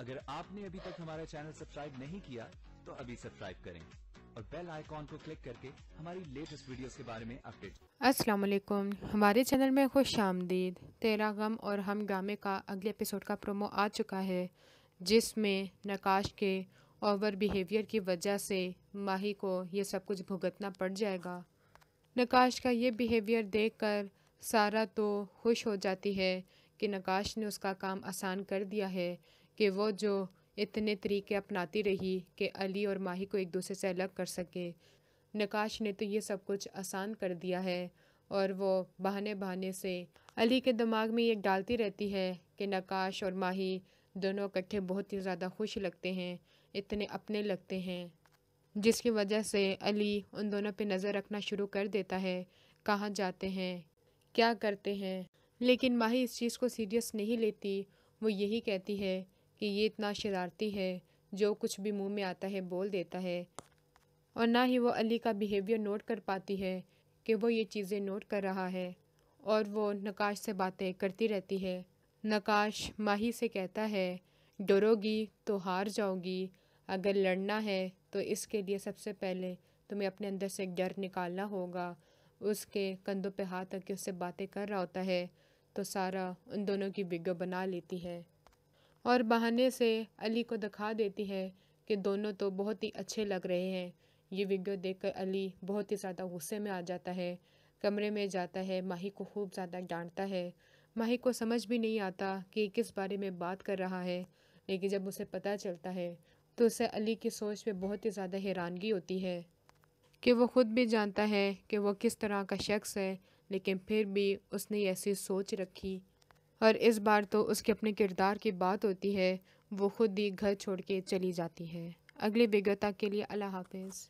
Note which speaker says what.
Speaker 1: اگر آپ نے ابھی تک ہمارا چینل سبسکرائب نہیں کیا تو ابھی سبسکرائب کریں اور بیل آئیکن کو کلک کر کے ہماری لیٹسٹ ویڈیوز کے بارے میں اپڈیٹ۔
Speaker 2: السلام علیکم، ہمارے چینل میں خوش آمدید۔ تیرا غم اور ہم گامے کا اگلے ایپیسوڈ کا پرومو آ چکا ہے، جس میں نقاش کے اوور بیہیویئر کی وجہ سے ماہی کو یہ سب کچھ بھگتنا پڑ جائے گا۔ نقاش کا یہ بیہیویئر دیکھ کر سارا تو خوش ہو جاتی ہے کہ نقاش نے اس کا کام آسان کر دیا ہے، کہ وہ جو اتنے طریقے اپناتی رہی کہ علی اور ماہی کو ایک دوسرے سے الگ کر سکے، نقاش نے تو یہ سب کچھ آسان کر دیا ہے۔ اور وہ بہانے سے علی کے دماغ میں یہ ڈالتی رہتی ہے کہ نقاش اور ماہی دونوں اکٹھے بہت ہی زیادہ خوش لگتے ہیں، اتنے اپنے لگتے ہیں، جس کی وجہ سے علی ان دونوں پہ نظر رکھنا شروع کر دیتا ہے، کہاں جاتے ہیں، کیا کرتے ہیں۔ لیکن ماہی اس چیز کو سیریس نہیں لیتی، وہ یہی کہتی ہے کہ یہ اتنا شرارتی ہے، جو کچھ بھی منہ میں آتا ہے بول دیتا ہے، اور نہ ہی وہ علی کا بیہیویئر نوٹ کر پاتی ہے کہ وہ یہ چیزیں نوٹ کر رہا ہے، اور وہ نقاش سے باتیں کرتی رہتی ہے۔ نقاش ماہی سے کہتا ہے، ڈرو گی تو ہار جاؤ گی، اگر لڑنا ہے تو اس کے لیے سب سے پہلے تمہیں اپنے اندر سے ایک ڈر نکالنا ہوگا۔ اس کے کندھوں پہ ہاتھ رکھ کے اس سے باتیں کر رہا ہوتا ہے، تو سارا ان دونوں کی ویڈیو بنا لیتی ہے اور بہانے سے علی کو دکھا دیتی ہے کہ دونوں تو بہت ہی اچھے لگ رہے ہیں۔ یہ ویڈیو دیکھ کر علی بہت ہی زیادہ غصے میں آ جاتا ہے، کمرے میں جاتا ہے، ماہی کو خوب زیادہ ڈانٹتا ہے۔ ماہی کو سمجھ بھی نہیں آتا کہ کس بارے میں بات کر رہا ہے، لیکن جب اسے پتہ چلتا ہے تو اسے علی کی سوچ پہ بہت ہی زیادہ حیرانگی ہوتی ہے کہ وہ خود بھی جانتا ہے کہ وہ کس طرح کا شخص ہے، لیکن پھر بھی اس نے ایسی سوچ رکھی، اور اس بار تو اس کے اپنے کردار کی بات ہوتی ہے، وہ خود ہی گھر چھوڑ کے چلی جاتی ہے۔ اگلی ویڈیو تک کے لیے اللہ حافظ۔